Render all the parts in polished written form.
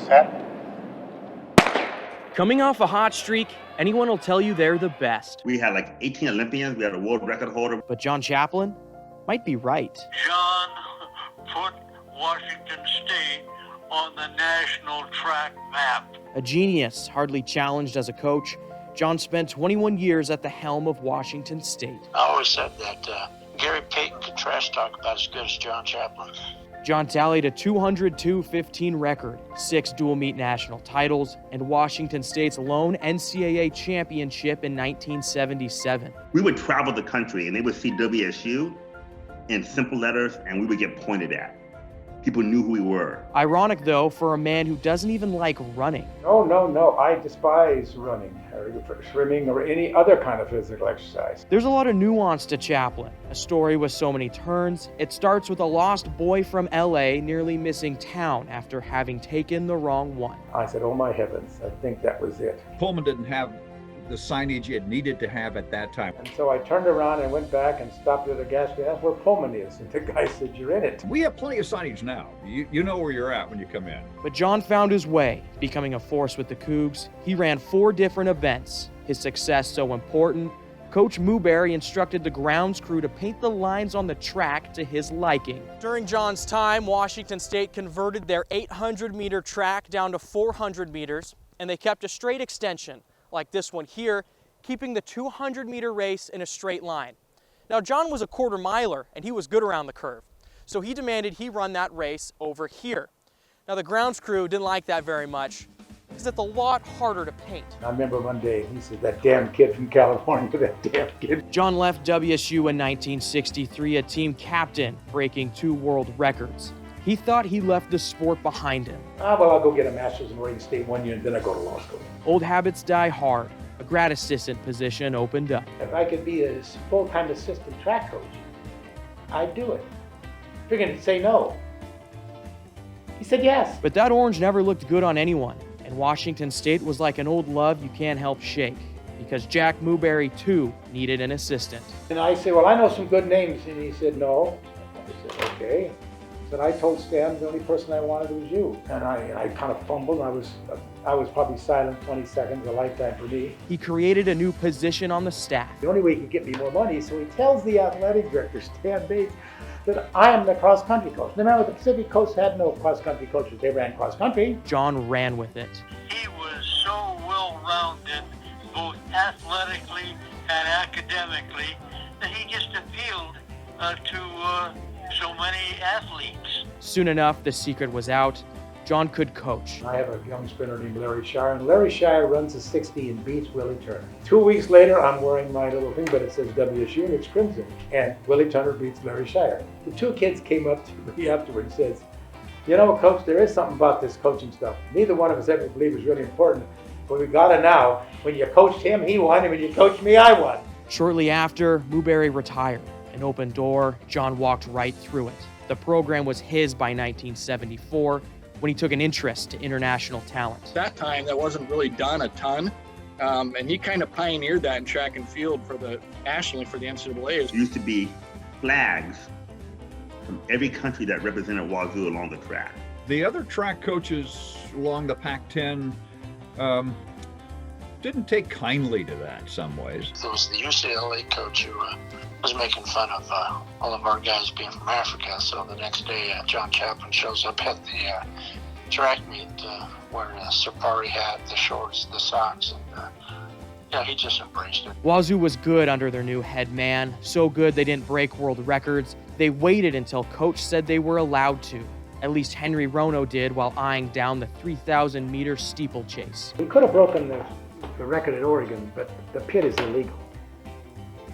Set. Coming off a hot streak, anyone will tell you they're the best. We had like 18 Olympians. We had a world record holder. But John Chaplin might be right. John put Washington State on the national track map. A genius, hardly challenged as a coach, John spent 21 years at the helm of Washington State. I always said that Gary Payton could trash talk about as good as John Chaplin. John tallied a 202-15 record, 6 dual meet national titles, and Washington State's lone NCAA championship in 1977. We would travel the country and they would see WSU in simple letters and we would get pointed at. People knew who we were. Ironic, though, for a man who doesn't even like running. No, I despise running, or swimming, or any other kind of physical exercise. There's a lot of nuance to Chaplin, a story with so many turns. It starts with a lost boy from LA nearly missing town after having taken the wrong one. I said, oh my heavens, I think that was it. Pullman didn't have the signage it needed to have at that time. And so I turned around and went back and stopped at a gas station. That's where Pullman is. And the guy said, you're in it. We have plenty of signage now. You know where you're at when you come in. But John found his way, becoming a force with the Cougs. He ran 4 different events. His success so important, Coach Murrow instructed the grounds crew to paint the lines on the track to his liking. During John's time, Washington State converted their 800-meter track down to 400 meters, and they kept a straight extension, like this one here, keeping the 200-meter race in a straight line. Now, John was a quarter miler, and he was good around the curve, so he demanded he run that race over here. Now, the grounds crew didn't like that very much, because it's a lot harder to paint. I remember one day, he said, that damn kid from California, that damn kid. John left WSU in 1963, a team captain, breaking 2 world records. He thought he left the sport behind him. Well, I'll go get a master's in Oregon State 1 year, and then I go to law school. Old habits die hard. A grad assistant position opened up. If I could be a full-time assistant track coach, I'd do it. Figured he'd say no. He said yes. But that orange never looked good on anyone, and Washington State was like an old love you can't help shake, because Jack Murrow, too, needed an assistant. And I said, well, I know some good names, and he said no. I said, okay. I told Stan the only person I wanted was you. And I kind of fumbled. I was probably silent 20 seconds, a lifetime for me. He created a new position on the staff. The only way he could get me more money, so he tells the athletic director, Stan Bates, that I am the cross-country coach. Remember, the Pacific Coast had no cross-country coaches. They ran cross-country. John ran with it. He was so well-rounded, both athletically and academically, that he just appealed to so many athletes. Soon enough, the secret was out. John could coach. I have a young sprinter named Larry Shire, and Larry Shire runs a 60 and beats Willie Turner. 2 weeks later, I'm wearing my little thing, but it says WSU and it's crimson. And Willie Turner beats Larry Shire. The 2 kids came up to me afterward and says, you know, Coach, there is something about this coaching stuff. Neither one of us ever believed it was really important, but we got it now. When you coached him, he won, and when you coached me, I won. Shortly after, Murrow retired. An open door, John walked right through it. The program was his by 1974, when he took an interest to international talent. At that time, that wasn't really done a ton, and he kind of pioneered that in track and field nationally for the NCAA. There used to be flags from every country that represented Wazoo along the track. The other track coaches along the Pac-10 didn't take kindly to that in some ways. There was the UCLA coach who was making fun of all of our guys being from Africa. So the next day, John Chaplin shows up at the track meet wearing a safari hat, the shorts, the socks, and he just embraced it. Wazoo was good under their new head man, so good they didn't break world records. They waited until coach said they were allowed to. At least Henry Rono did while eyeing down the 3,000-meter steeplechase. We could have broken the record at Oregon, but the pit is illegal.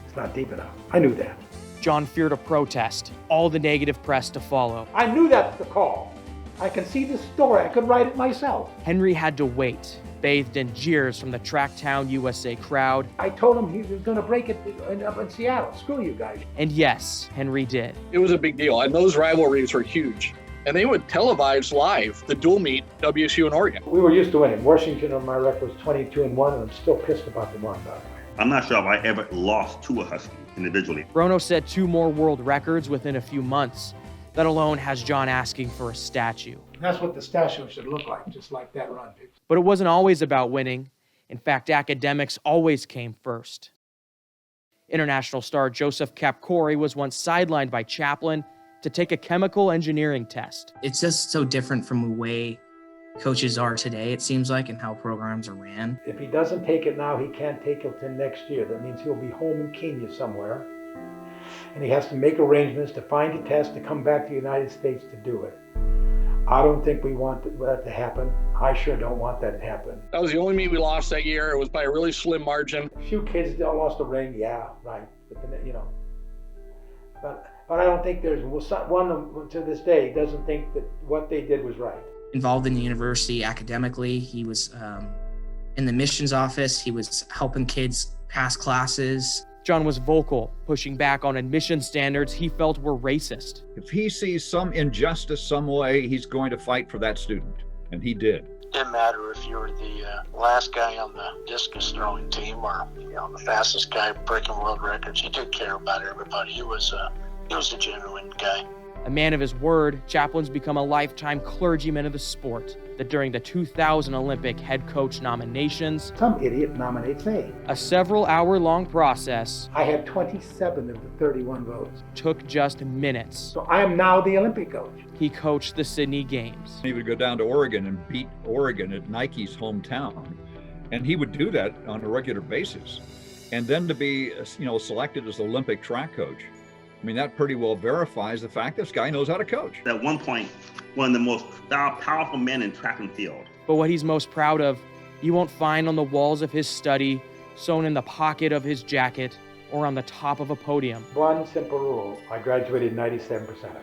It's not deep enough. I knew that. John feared a protest, all the negative press to follow. I knew that's the call. I can see the story. I could write it myself. Henry had to wait, bathed in jeers from the Tracktown USA crowd. I told him he was going to break it up in Seattle. Screw you guys. And yes, Henry did. It was a big deal, and those rivalries were huge. And they would televise live the dual meet, WSU and Oregon. We were used to winning. Washington, on my record, was 22-1, and I'm still pissed about the one, by the way. I'm not sure if I ever lost to a Husky individually. Rono set 2 more world records within a few months. let alone has John asking for a statue. That's what the statue should look like, just like that run. But it wasn't always about winning. In fact, academics always came first. International star Joseph Capcorey was once sidelined by Chaplin to take a chemical engineering test. It's just so different from the way coaches are today, it seems like, and how programs are ran. If he doesn't take it now, he can't take it till next year. That means he'll be home in Kenya somewhere. And he has to make arrangements to find a test to come back to the United States to do it. I don't think we want that to happen. I sure don't want that to happen. That was the only meet we lost that year. It was by a really slim margin. A few kids lost a ring, yeah, right. But then, you know, but I don't think there's one to this day doesn't think that what they did was right. Involved in the university academically, he was in the missions office. He was helping kids pass classes. John was vocal, pushing back on admission standards he felt were racist. If he sees some injustice some way, he's going to fight for that student, and he did. Didn't matter if you were the last guy on the discus throwing team or the fastest guy breaking world records. He did care about everybody. He was a genuine guy. A man of his word, Chaplin's become a lifetime clergyman of the sport. That during the 2000 Olympic head coach nominations, some idiot nominates me. A several-hour-long process. I had 27 of the 31 votes. Took just minutes. So I am now the Olympic coach. He coached the Sydney Games. He would go down to Oregon and beat Oregon at Nike's hometown, and he would do that on a regular basis. And then to be, selected as the Olympic track coach. I mean, that pretty well verifies the fact this guy knows how to coach. At one point, one of the most powerful men in track and field. But what he's most proud of, you won't find on the walls of his study, sewn in the pocket of his jacket, or on the top of a podium. One simple rule, I graduated 97%.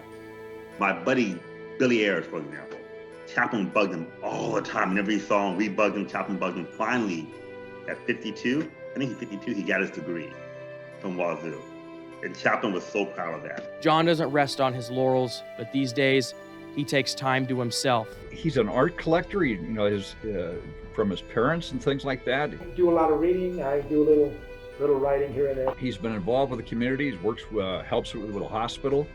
My buddy, Billy Ayers, for example, Chaplin bugged him all the time. Whenever he saw him, we bugged him, Chaplin bugged him. Finally, at 52, I think he's 52, he got his degree from Wazoo. And Chaplin was so proud of that. John doesn't rest on his laurels, but these days, he takes time to himself. He's an art collector, from his parents and things like that. I do a lot of reading. I do a little writing here and there. He's been involved with the community. He helps with a little hospital.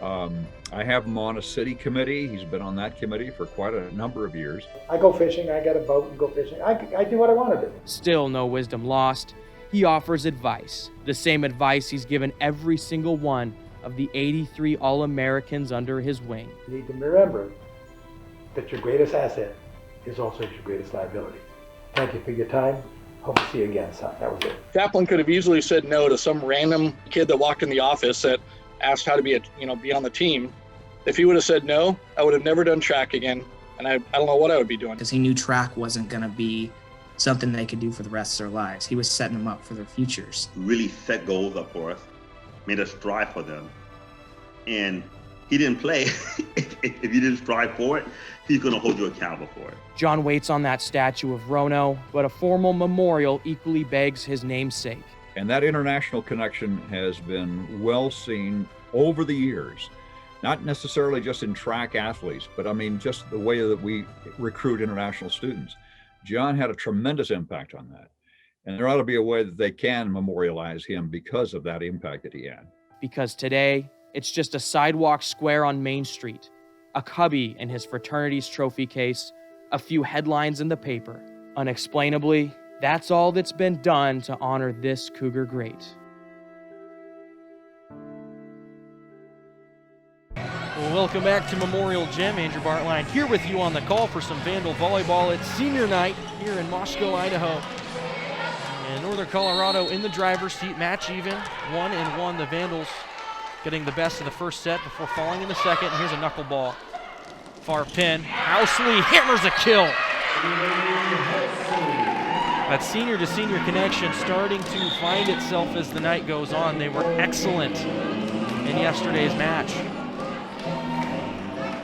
I have him on a city committee. He's been on that committee for quite a number of years. I go fishing. I got a boat and go fishing. I do what I want to do. Still no wisdom lost. He offers advice, the same advice he's given every single one of the 83 All-Americans under his wing. You need to remember that your greatest asset is also your greatest liability. Thank you for your time. Hope to see you again, son. That was it. Chaplin could have easily said no to some random kid that walked in the office that asked how to be on the team. If he would have said no, I would have never done track again, and I don't know what I would be doing. Because he knew track wasn't going to be something they could do for the rest of their lives. He was setting them up for their futures. Really set goals up for us, made us strive for them. And he didn't play. If you didn't strive for it, he's going to hold you accountable for it. John waits on that statue of Rono, but a formal memorial equally begs his namesake. And that international connection has been well seen over the years. Not necessarily just in track athletes, but I mean, just the way that we recruit international students. John had a tremendous impact on that. And there ought to be a way that they can memorialize him because of that impact that he had. Because today, it's just a sidewalk square on Main Street, a cubby in his fraternity's trophy case, a few headlines in the paper. Unexplainably, that's all that's been done to honor this Cougar great. Well, welcome back to Memorial Gym. Andrew Baertlein here with you on the call for some Vandal volleyball. It's senior night here in Moscow, Idaho. And Northern Colorado in the driver's seat, match even, 1-1. The Vandals getting the best of the first set before falling in the second. And here's a knuckleball. Far pin. Housley hammers a kill. That senior-to-senior connection starting to find itself as the night goes on. They were excellent in yesterday's match.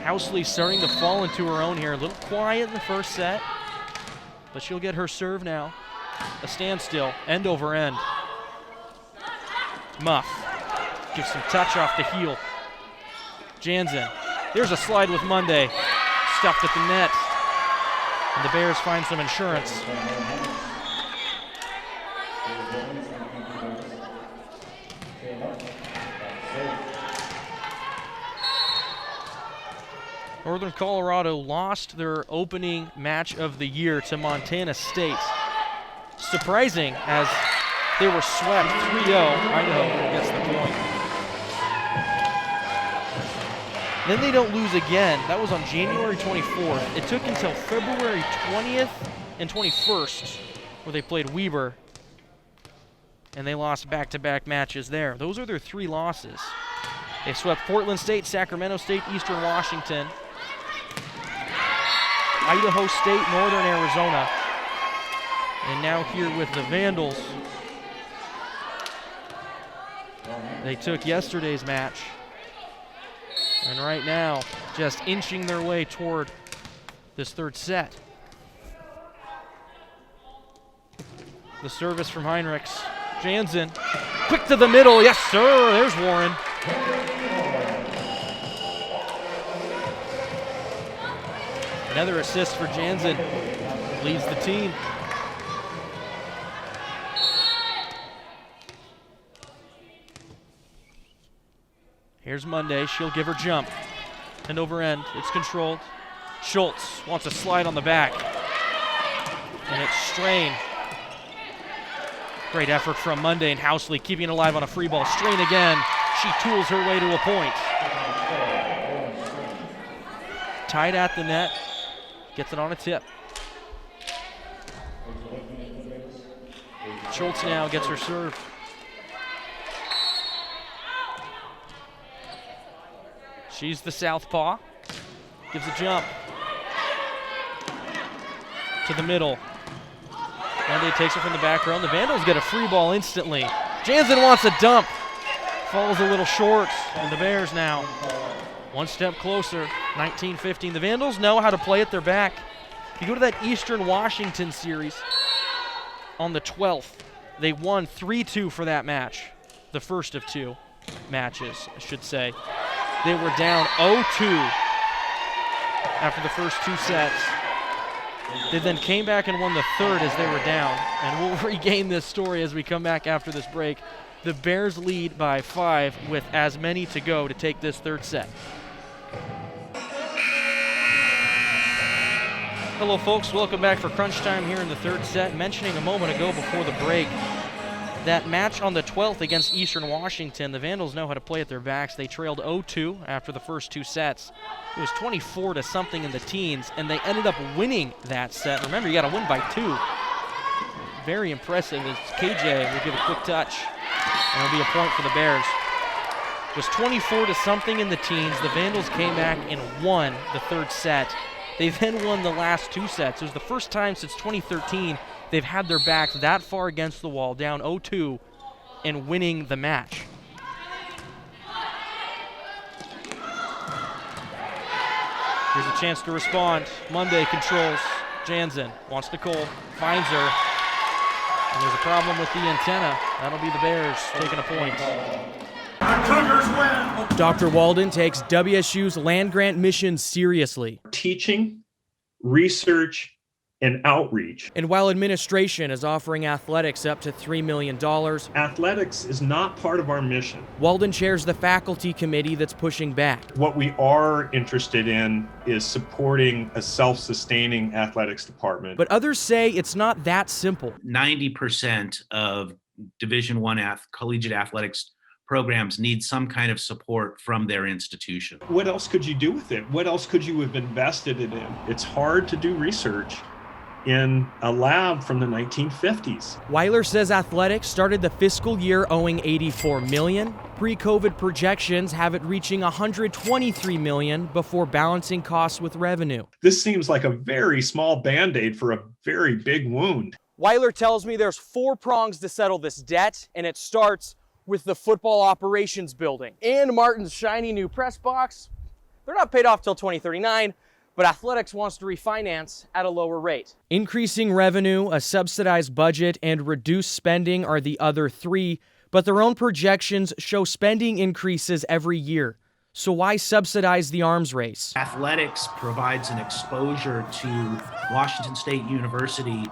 Housley starting to fall into her own here. A little quiet in the first set, but she'll get her serve now. A standstill, end over end. Muff gives some touch off the heel. Jansen, there's a slide with Monday. Stuffed at the net. And the Bears find some insurance. Northern Colorado lost their opening match of the year to Montana State. Surprising, as they were swept 3-0. Idaho gets the point. Then they don't lose again. That was on January 24th. It took until February 20th and 21st where they played Weber, and they lost back-to-back matches there. Those are their 3 losses. They swept Portland State, Sacramento State, Eastern Washington, Idaho State, Northern Arizona, and now here with the Vandals. They took yesterday's match, and right now just inching their way toward this third set. The service from Heinrichs. Jansen, quick to the middle. Yes, sir. There's Warren. Another assist for Jansen. Leads the team. Here's Monday. She'll give her jump. End over end. It's controlled. Schultz wants a slide on the back. And it's Strain. Great effort from Monday and Housley, keeping it alive on a free ball. Strain again. She tools her way to a point. Tied at the net. Gets it on a tip. Schultz now gets her serve. She's the southpaw. Gives a jump. To the middle. Monday takes it from the back row. The Vandals get a free ball instantly. Jansen wants a dump. Falls a little short, and the Bears now one step closer, 19-15. The Vandals know how to play at their back. If you go to that Eastern Washington series on the 12th, they won 3-2 for that match, the first of 2 matches, I should say. They were down 0-2 after the first 2 sets. They then came back and won the third as they were down, and we'll regain this story as we come back after this break. The Bears lead by 5 with as many to go to take this third set. Hello folks, welcome back for crunch time here in the third set. Mentioning a moment ago before the break, that match on the 12th against Eastern Washington, the Vandals know how to play at their backs. They trailed 0-2 after the first 2 sets. It was 24-something in the teens, and they ended up winning that set. Remember, you got to win by 2. Very impressive as KJ will give a quick touch, and it'll be a point for the Bears. It was 24-something in the teens. The Vandals came back and won the third set. They then won the last 2 sets. It was the first time since 2013 they've had their backs that far against the wall, down 0-2, and winning the match. Here's a chance to respond. Monday controls. Jansen wants Nicole, finds her. And there's a problem with the antenna. That'll be the Bears taking a point. Dr. Walden takes WSU's land-grant mission seriously. Teaching, research, and outreach. And while administration is offering athletics up to $3 million, athletics is not part of our mission. Walden chairs the faculty committee that's pushing back. What we are interested in is supporting a self-sustaining athletics department. But others say it's not that simple. 90% of Division I collegiate athletics programs need some kind of support from their institution. What else could you do with it? What else could you have invested it in? It's hard to do research in a lab from the 1950s. Weiler says athletics started the fiscal year owing $84 million. Pre-COVID projections have it reaching $123 million before balancing costs with revenue. This seems like a very small Band-Aid for a very big wound. Weiler tells me there's 4 prongs to settle this debt, and it starts with the football operations building. And Martin's shiny new press box. They're not paid off till 2039, but athletics wants to refinance at a lower rate. Increasing revenue, a subsidized budget, and reduced spending are the other 3, but their own projections show spending increases every year. So why subsidize the arms race? Athletics provides an exposure to Washington State University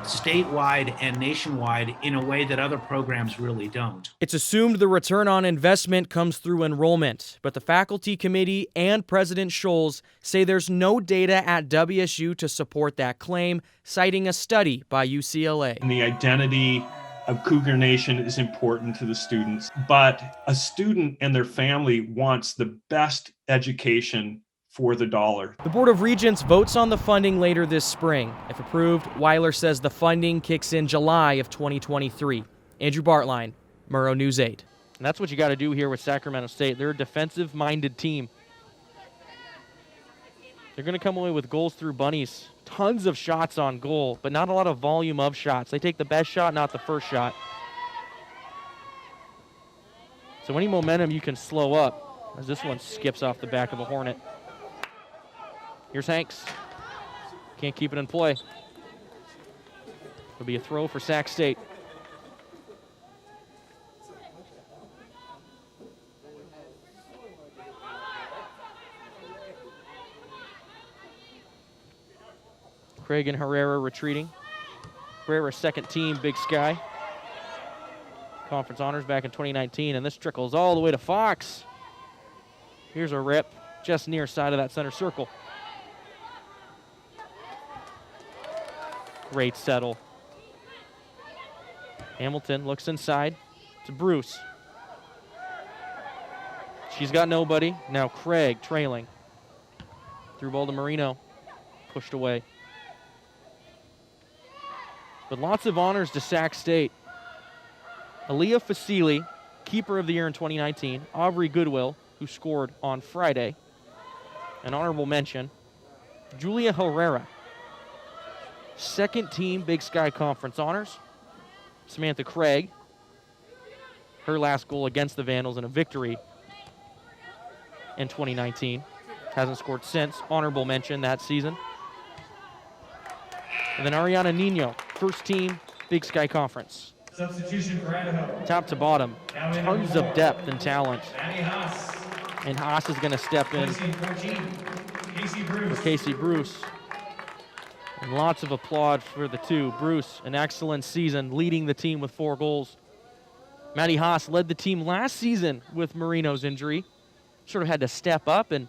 statewide and nationwide in a way that other programs really don't. It's assumed the return on investment comes through enrollment, but the faculty committee and President Scholes say there's no data at WSU to support that claim, citing a study by UCLA. And the identity of Cougar Nation is important to the students, but a student and their family wants the best education for the dollar. The Board of Regents votes on the funding later this spring. If approved, Weiler says the funding kicks in July of 2023. Andrew Baertlein, Murrow News 8. And that's what you got to do here with Sacramento State. They're a defensive-minded team. They're going to come away with goals through bunnies. Tons of shots on goal, but not a lot of volume of shots. They take the best shot, not the first shot. So any momentum you can slow up, as this one skips off the back of a Hornet. Here's Hanks. Can't keep it in play. It'll be a throw for Sac State. Craig and Herrera retreating. Herrera second team Big Sky. Conference honors back in 2019, and this trickles all the way to Fox. Here's a rip just near side of that center circle. Great settle. Hamilton looks inside to Bruce. She's got nobody. Now Craig trailing. Through ball to Marino. Pushed away. But lots of honors to Sac State. Aaliyah Fasili, keeper of the year in 2019. Aubrey Goodwill, who scored on Friday. An honorable mention. Julia Herrera. Second team Big Sky Conference honors. Samantha Craig. Her last goal against the Vandals in a victory in 2019. Hasn't scored since. Honorable mention that season. And then Ariana Nino, first team Big Sky Conference. Substitution for Idaho. Top to bottom, tons of depth and talent. And Haas is going to step in for Casey Bruce. And lots of applaud for the two. Bruce, an excellent season, leading the team with 4 goals. Maddie Haas led the team last season with Marino's injury. Sort of had to step up and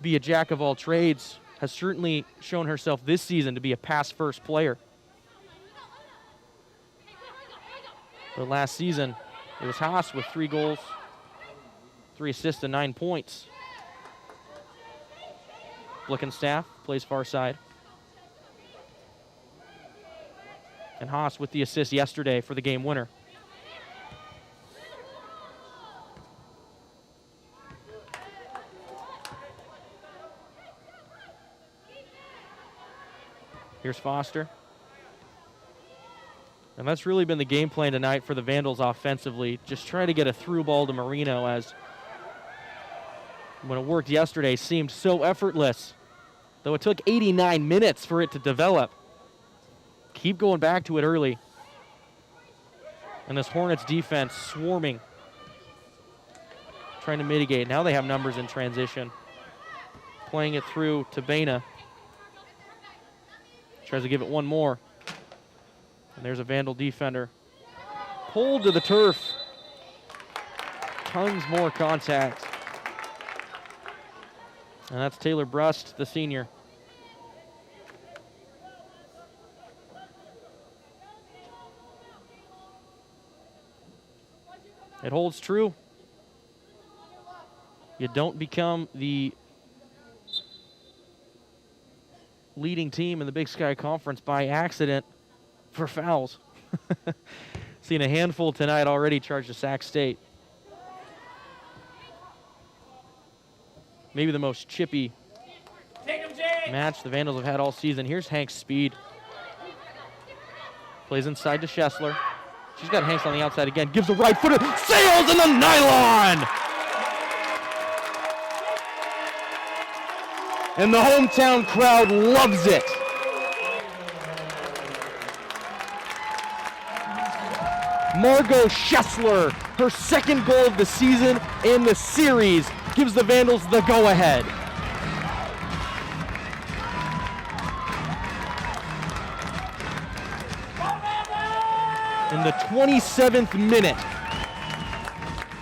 be a jack of all trades. Has certainly shown herself this season to be a pass-first player. But last season, it was Haas with 3 goals, 3 assists, and 9 points. Blickenstaff plays far side. And Haas with the assist yesterday for the game winner. Here's Foster. And that's really been the game plan tonight for the Vandals offensively. Just try to get a through ball to Marino, as when it worked yesterday seemed so effortless. Though it took 89 minutes for it to develop. Keep going back to it early. And this Hornets defense swarming. Trying to mitigate. Now they have numbers in transition. Playing it through to Baina. Tries to give it one more. And there's a Vandal defender. Pulled to the turf. Tons more contact. And that's Taylor Brust, the senior. It holds true. You don't become the leading team in the Big Sky Conference by accident for fouls. Seen a handful tonight already charged to Sac State. Maybe the most chippy match the Vandals have had all season. Here's Hank's speed. Plays inside to Schessler. She's got Hanks on the outside again. Gives a right footer. Sails in the nylon! And the hometown crowd loves it. Margot Schessler, her second goal of the season in the series, gives the Vandals the go-ahead. in the 27th minute.